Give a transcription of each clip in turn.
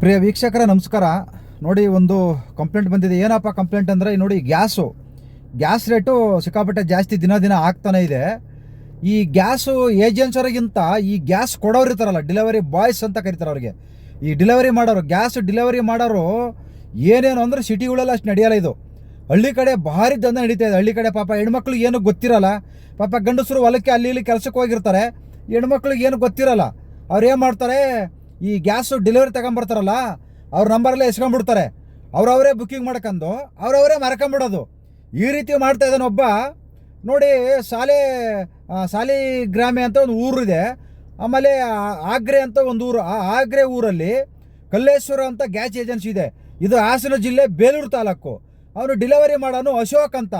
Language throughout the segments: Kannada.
ಪ್ರಿಯ ವೀಕ್ಷಕರ ನಮಸ್ಕಾರ. ನೋಡಿ, ಒಂದು ಕಂಪ್ಲೇಂಟ್ ಬಂದಿದೆ. ಏನಪ್ಪ ಕಂಪ್ಲೇಂಟ್ ಅಂದರೆ, ನೋಡಿ, ಗ್ಯಾಸ್ ರೇಟು ಸಿಕ್ಕಾಪಟ್ಟೆ ಜಾಸ್ತಿ ದಿನ ದಿನ ಆಗ್ತಾನೆ ಇದೆ. ಈ ಗ್ಯಾಸು ಏಜೆನ್ಸರಿಗಿಂತ ಈ ಗ್ಯಾಸ್ ಕೊಡೋರು ಇರ್ತಾರಲ್ಲ, ಡೆಲಿವರಿ ಬಾಯ್ಸ್ ಅಂತ ಕರೀತಾರೆ ಅವ್ರಿಗೆ. ಈ ಡೆಲಿವರಿ ಮಾಡೋರು, ಗ್ಯಾಸ್ ಡೆಲಿವರಿ ಮಾಡೋರು ಏನೇನು ಅಂದರೆ ಸಿಟಿಗಳೆಲ್ಲ ಅಷ್ಟು ನಡೆಯಲ್ಲ. ಇದು ಹಳ್ಳಿ ಕಡೆ ಭಾರಿ ದಂಧ ನಡೀತಾ ಇದೆ. ಹಳ್ಳಿ ಕಡೆ ಪಾಪ ಹೆಣ್ಮಕ್ಳಿಗೆ ಏನೂ ಗೊತ್ತಿರಲ್ಲ. ಪಾಪ ಗಂಡಸರು ಹೊಲಕ್ಕೆ ಅಲ್ಲಿ ಇಲ್ಲಿ ಕೆಲಸಕ್ಕೆ ಹೋಗಿರ್ತಾರೆ. ಹೆಣ್ಮಕ್ಳಿಗೆ ಏನು ಗೊತ್ತಿರಲ್ಲ. ಅವ್ರು ಏನು ಮಾಡ್ತಾರೆ, ಈ ಗ್ಯಾಸು ಡೆಲಿವರಿ ತಗೊಂಬರ್ತಾರಲ್ಲ, ಅವ್ರ ನಂಬರಲ್ಲೇ ಎಸ್ಕೊಂಡ್ಬಿಡ್ತಾರೆ. ಅವರವರೇ ಬುಕ್ಕಿಂಗ್ ಮಾಡ್ಕೊಂಡು ಅವರವರೇ ಮರ್ಕೊಂಬಿಡೋದು. ಈ ರೀತಿ ಮಾಡ್ತಾ ಇದ್ದಾನೆ ಒಬ್ಬ. ನೋಡಿ, ಸಾಲಿಗ್ರಾಮೆ ಅಂತ ಒಂದು ಊರಿದೆ. ಆಮೇಲೆ ಆಗ್ರೆ ಅಂತ ಒಂದು ಊರು. ಆ ಆಗ್ರೆ ಊರಲ್ಲಿ ಕಲ್ಲೇಶ್ವರ ಅಂತ ಗ್ಯಾಸ್ ಏಜೆನ್ಸಿ ಇದೆ. ಇದು ಹಾಸನ ಜಿಲ್ಲೆ ಬೇಲೂರು ತಾಲೂಕು. ಅವನು ಡೆಲಿವರಿ ಮಾಡೋನು ಅಶೋಕ್ ಅಂತ.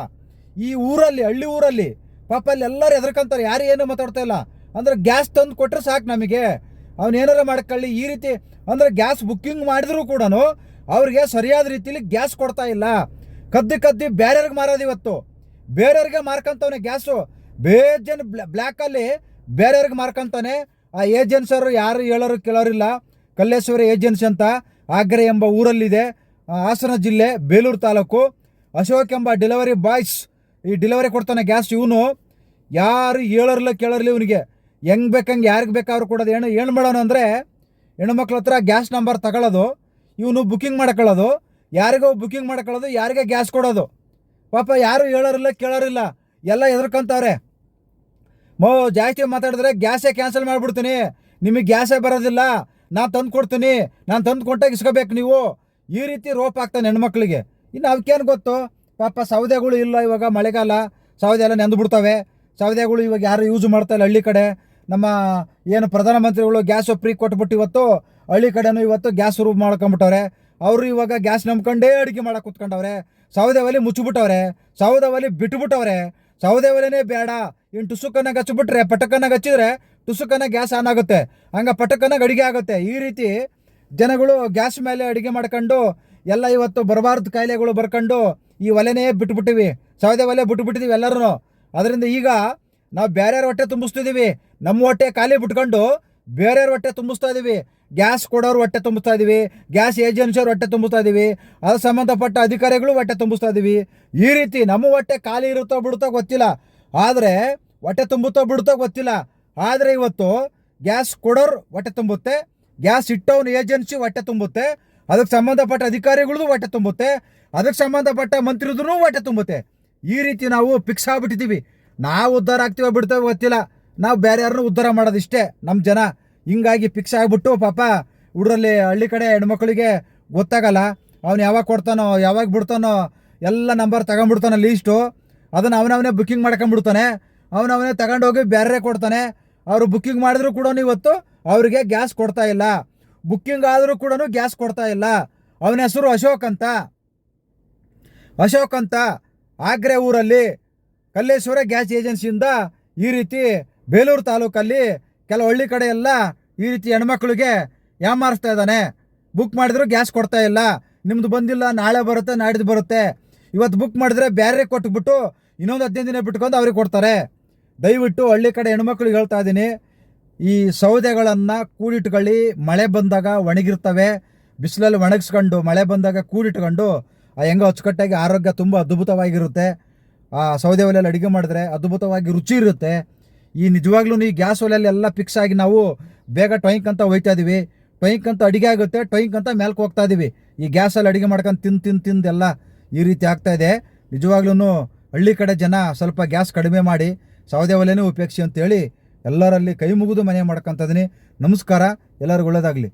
ಈ ಊರಲ್ಲಿ, ಹಳ್ಳಿ ಊರಲ್ಲಿ ಪಾಪ ಅಲ್ಲಿ ಎಲ್ಲರೂ ಎದ್ರಕಂತಾರೆ. ಯಾರು ಏನು ಮಾತಾಡ್ತಾ ಇಲ್ಲ. ಅಂದರೆ ಗ್ಯಾಸ್ ತಂದು ಕೊಟ್ಟರೆ ಸಾಕು ನಮಗೆ, ಅವನೇನಾರ ಮಾಡ್ಕೊಳ್ಳಿ. ಈ ರೀತಿ ಅಂದರೆ ಗ್ಯಾಸ್ ಬುಕ್ಕಿಂಗ್ ಮಾಡಿದ್ರು ಕೂಡ ಅವ್ರಿಗೆ ಸರಿಯಾದ ರೀತಿಲಿ ಗ್ಯಾಸ್ ಕೊಡ್ತಾ ಇಲ್ಲ. ಕದ್ದಿ ಬೇರೆಯವ್ರಿಗೆ ಮಾರೋದು. ಇವತ್ತು ಬೇರೆಯವ್ರಿಗೆ ಮಾರ್ಕೊಂತವನೆ ಗ್ಯಾಸು. ಬೇಜನ್ ಬ್ಲ್ಯಾಕಲ್ಲಿ ಬೇರೆಯವ್ರಿಗೆ ಮಾರ್ಕೊಂತಾನೆ. ಆ ಏಜೆನ್ಸರು ಯಾರು ಹೇಳೋರು ಕೇಳೋರಿಲ್ಲ. ಕಲ್ಲೇಶ್ವರ ಏಜೆನ್ಸಿ ಅಂತ ಆಗ್ರೆ ಎಂಬ ಊರಲ್ಲಿದೆ, ಹಾಸನ ಜಿಲ್ಲೆ ಬೇಲೂರು ತಾಲೂಕು. ಅಶೋಕ್ ಎಂಬ ಡೆಲಿವರಿ ಬಾಯ್ಸ್ ಈ ಡೆಲಿವರಿ ಕೊಡ್ತಾನೆ ಗ್ಯಾಸ್. ಇವನು ಯಾರು ಹೇಳೋರಿಲ್ಲ ಕೇಳೋರಿಲ್ಲ. ಇವನಿಗೆ ಹೆಂಗೆ ಬೇಕಂಗೆ ಯಾರಿಗೆ ಬೇಕಾದ್ರೂ ಕೊಡೋದು. ಏನು ಮಾಡೋಣ ಅಂದರೆ, ಹೆಣ್ಮಕ್ಳ ಹತ್ರ ಗ್ಯಾಸ್ ನಂಬರ್ ತಗೊಳ್ಳೋದು, ಇವನು ಬುಕ್ಕಿಂಗ್ ಮಾಡ್ಕೊಳ್ಳೋದು, ಯಾರಿಗೋ ಬುಕ್ಕಿಂಗ್ ಮಾಡ್ಕೊಳ್ಳೋದು, ಯಾರಿಗೆ ಗ್ಯಾಸ್ ಕೊಡೋದು. ಪಾಪ ಯಾರು ಹೇಳೋರಿಲ್ಲ ಕೇಳೋರಿಲ್ಲ, ಎಲ್ಲ ಎದ್ರಕಂತವ್ರೆ. ಜಾಸ್ತಿ ಮಾತಾಡಿದ್ರೆ ಗ್ಯಾಸೇ ಕ್ಯಾನ್ಸಲ್ ಮಾಡಿಬಿಡ್ತೀನಿ, ನಿಮಗೆ ಗ್ಯಾಸೇ ಬರೋದಿಲ್ಲ, ನಾನು ತಂದು ಕೊಡ್ತೀನಿ, ನಾನು ತಂದು ಕೊಟ್ಟಾಗ ಇಸ್ಕೋಬೇಕು ನೀವು. ಈ ರೀತಿ ರೋಪ್ ಆಗ್ತಾನೆ ಹೆಣ್ಮಕ್ಳಿಗೆ. ಇನ್ನು ಅವಕ್ಕೇನು ಗೊತ್ತು. ಪಾಪ ಸೌದೆಗಳು ಇಲ್ಲ, ಇವಾಗ ಮಳೆಗಾಲ, ಸೌದೆ ಎಲ್ಲ ನೆಂದು ಬಿಡ್ತವೆ. ಸೌದೆಗಳು ಇವಾಗ ಯಾರು ಯೂಸ್ ಮಾಡ್ತಾಯಿಲ್ಲ ಹಳ್ಳಿ ಕಡೆ. ನಮ್ಮ ಏನು ಪ್ರಧಾನಮಂತ್ರಿಗಳು ಗ್ಯಾಸು ಫ್ರೀ ಕೊಟ್ಬಿಟ್ಟು ಇವತ್ತು ಹಳ್ಳಿ ಕಡೆನೂ ಇವತ್ತು ಗ್ಯಾಸ್ ರೂಪ್ ಮಾಡ್ಕೊಂಬಿಟ್ಟವ್ರೆ. ಅವರು ಇವಾಗ ಗ್ಯಾಸ್ ನಂಬ್ಕೊಂಡೇ ಅಡುಗೆ ಮಾಡಕ್ಕೆ ಕೂತ್ಕೊಂಡವ್ರೆ. ಸೌದೆ ಒಲೆ ಮುಚ್ಚಿಬಿಟ್ಟವ್ರೆ, ಸೌದೆ ಒಲೆ ಬಿಟ್ಟುಬಿಟ್ಟವ್ರೆ. ಸೌದೆ ಒಲೆನೇ ಬೇಡ, ಇನ್ನು ಟುಸುಕನ್ನಾಗ ಹಚ್ಚಿಬಿಟ್ರೆ, ಪಟಕನ್ನಾಗ ಹಚ್ಚಿದ್ರೆ ಟುಸುಕನ್ನ ಗ್ಯಾಸ್ ಆನ್ ಆಗುತ್ತೆ, ಹಂಗೆ ಪಟಕನ್ನಾಗ ಅಡುಗೆ ಆಗುತ್ತೆ. ಈ ರೀತಿ ಜನಗಳು ಗ್ಯಾಸ್ ಮೇಲೆ ಅಡುಗೆ ಮಾಡ್ಕೊಂಡು ಎಲ್ಲ ಇವತ್ತು ಬರಬಾರ್ದು ಕಾಯಿಲೆಗಳು ಬರ್ಕೊಂಡು ಈ ಒಲೆನೇ ಬಿಟ್ಬಿಟ್ಟಿವಿ, ಸೌದೆ ಒಲೆ ಬಿಟ್ಬಿಟ್ಟಿದ್ದೀವಿ ಎಲ್ಲರೂ. ಅದರಿಂದ ಈಗ ನಾವು ಬೇರೆಯವ್ರ ಹೊಟ್ಟೆ ತುಂಬಿಸ್ತಿದ್ದೀವಿ. ನಮ್ಮ ಹೊಟ್ಟೆ ಖಾಲಿ ಬಿಟ್ಕೊಂಡು ಬೇರೆಯವ್ರ ಹೊಟ್ಟೆ ತುಂಬಿಸ್ತಾ ಇದ್ದೀವಿ. ಗ್ಯಾಸ್ ಕೊಡೋರು ಹೊಟ್ಟೆ ತುಂಬಿಸ್ತಾ ಇದ್ದೀವಿ, ಗ್ಯಾಸ್ ಏಜೆನ್ಸಿಯವ್ರು ಹೊಟ್ಟೆ ತುಂಬಿಸ್ತಾ ಇದ್ದೀವಿ, ಅದು ಸಂಬಂಧಪಟ್ಟ ಅಧಿಕಾರಿಗಳು ಹೊಟ್ಟೆ ತುಂಬಿಸ್ತಾ ಇದ್ದೀವಿ. ಈ ರೀತಿ ನಮ್ಮ ಹೊಟ್ಟೆ ಖಾಲಿ ಇರುತ್ತೋ ಬಿಡುತ್ತೋ ಗೊತ್ತಿಲ್ಲ, ಆದರೆ ಹೊಟ್ಟೆ ತುಂಬುತ್ತೋ ಬಿಡುತ್ತೋ ಗೊತ್ತಿಲ್ಲ. ಆದರೆ ಇವತ್ತು ಗ್ಯಾಸ್ ಕೊಡೋರು ಹೊಟ್ಟೆ ತುಂಬುತ್ತೆ, ಗ್ಯಾಸ್ ಇಟ್ಟವನು ಏಜೆನ್ಸಿ ಹೊಟ್ಟೆ ತುಂಬುತ್ತೆ, ಅದಕ್ಕೆ ಸಂಬಂಧಪಟ್ಟ ಅಧಿಕಾರಿಗಳದ್ದು ಹೊಟ್ಟೆ ತುಂಬುತ್ತೆ, ಅದಕ್ಕೆ ಸಂಬಂಧಪಟ್ಟ ಮಂತ್ರಿದ್ರೂ ಹೊಟ್ಟೆ ತುಂಬುತ್ತೆ. ಈ ರೀತಿ ನಾವು ಫಿಕ್ಸ್ ಆಗಿಬಿಟ್ಟಿದ್ದೀವಿ. ನಾವು ಉದ್ಧಾರ ಆಗ್ತೀವೋ ಬಿಡ್ತೇವೆ ಗೊತ್ತಿಲ್ಲ, ನಾವು ಬೇರೆ ಯಾರನ್ನೂ ಉದ್ಧಾರ ಮಾಡೋದಿಷ್ಟೇ ನಮ್ಮ ಜನ. ಹಿಂಗಾಗಿ ಫಿಕ್ಸ್ ಆಗಿಬಿಟ್ಟು ಪಾಪ ಹುಡ್ರಲ್ಲಿ ಹಳ್ಳಿ ಕಡೆ ಹೆಣ್ಮಕ್ಳಿಗೆ ಗೊತ್ತಾಗಲ್ಲ. ಅವ್ನು ಯಾವಾಗ ಕೊಡ್ತಾನೋ ಯಾವಾಗ ಬಿಡ್ತಾನೋ ಎಲ್ಲ ನಂಬರ್ ತಗೊಂಡ್ಬಿಡ್ತಾನೆ ಲೀಸ್ಟು. ಅದನ್ನು ಅವನವನೇ ಬುಕ್ಕಿಂಗ್ ಮಾಡ್ಕೊಂಡ್ಬಿಡ್ತಾನೆ, ಅವನವನೇ ತಗೊಂಡೋಗಿ ಬೇರೆ ಕೊಡ್ತಾನೆ. ಅವರು ಬುಕ್ಕಿಂಗ್ ಮಾಡಿದ್ರು ಕೂಡ ಇವತ್ತು ಅವರಿಗೆ ಗ್ಯಾಸ್ ಕೊಡ್ತಾ ಇಲ್ಲ. ಬುಕ್ಕಿಂಗ್ ಆದರೂ ಕೂಡ ಗ್ಯಾಸ್ ಕೊಡ್ತಾ ಇಲ್ಲ. ಅವನ ಹೆಸರು ಅಶೋಕ್ ಅಂತ ಆಗ್ರೆ ಊರಲ್ಲಿ ಕಲ್ಲೇಶ್ವರ ಗ್ಯಾಸ್ ಏಜೆನ್ಸಿಯಿಂದ ಈ ರೀತಿ ಬೇಲೂರು ತಾಲೂಕಲ್ಲಿ ಕೆಲವು ಹಳ್ಳಿ ಕಡೆ ಎಲ್ಲ ಈ ರೀತಿ ಹೆಣ್ಮಕ್ಳಿಗೆ ಯಾಮಾರಿಸ್ತಾ ಇದ್ದಾನೆ. ಬುಕ್ ಮಾಡಿದ್ರು ಗ್ಯಾಸ್ ಕೊಡ್ತಾ ಇಲ್ಲ, ನಿಮ್ಮದು ಬಂದಿಲ್ಲ, ನಾಳೆ ಬರುತ್ತೆ, ನಾಡಿದ್ದು ಬರುತ್ತೆ. ಇವತ್ತು ಬುಕ್ ಮಾಡಿದ್ರೆ ಬೇರೆ ಕೊಟ್ಬಿಟ್ಟು ಇನ್ನೊಂದು 15 ದಿನ ಬಿಟ್ಕೊಂಡು ಅವ್ರಿಗೆ ಕೊಡ್ತಾರೆ. ದಯವಿಟ್ಟು ಹಳ್ಳಿ ಕಡೆ ಹೆಣ್ಮಕ್ಳಿಗೆ ಹೇಳ್ತಾ ಇದ್ದೀನಿ, ಈ ಸೌದೆಗಳನ್ನು ಕೂಡಿಟ್ಕೊಳ್ಳಿ. ಮಳೆ ಬಂದಾಗ ಒಣಗಿರ್ತವೆ, ಬಿಸಿಲಲ್ಲಿ ಒಣಗಿಸ್ಕೊಂಡು ಮಳೆ ಬಂದಾಗ ಕೂಡಿಟ್ಕೊಂಡು ಹೆಂಗೋ ಅಚ್ಚುಕಟ್ಟಾಗಿ ಆರೋಗ್ಯ ತುಂಬ ಅದ್ಭುತವಾಗಿರುತ್ತೆ. ಆ ಸೌದೆ ಒಲೆಯಲ್ಲಿ ಅಡುಗೆ ಮಾಡಿದ್ರೆ ಅದ್ಭುತವಾಗಿ ರುಚಿ ಇರುತ್ತೆ. ಈ ನಿಜವಾಗ್ಲೂ ಈ ಗ್ಯಾಸ್ ಒಲೆಯಲ್ಲಿ ಎಲ್ಲ ಫಿಕ್ಸ್ ಆಗಿ ನಾವು ಬೇಗ ಟೊಯಿಂಕ್ ಅಂತ ಹೋಗ್ತಾ ಇದ್ದೀವಿ. ಟೊಯಿಂಕ್ ಅಂತ ಅಡುಗೆ ಆಗುತ್ತೆ, ಟೊಯಿಂಕ್ ಅಂತ ಮೇಲ್ಕೆ ಹೋಗ್ತಾ ಇದ್ದೀವಿ. ಈ ಗ್ಯಾಸಲ್ಲಿ ಅಡುಗೆ ಮಾಡ್ಕೊಂಡು ತಿಂದೆಲ್ಲ ಈ ರೀತಿ ಆಗ್ತಾಯಿದೆ. ನಿಜವಾಗ್ಲೂ ಹಳ್ಳಿ ಕಡೆ ಜನ ಸ್ವಲ್ಪ ಗ್ಯಾಸ್ ಕಡಿಮೆ ಮಾಡಿ ಸೌದೆ ಒಲೆನೇ ಉಪಯೋಗಿಸಿ ಅಂತೇಳಿ ಎಲ್ಲರಲ್ಲಿ ಕೈ ಮುಗಿದು ಮನೆ ಮಾಡ್ಕೊತಿದ್ದೀನಿ. ನಮಸ್ಕಾರ, ಎಲ್ಲರಿಗೂ ಒಳ್ಳೆಯದಾಗಲಿ.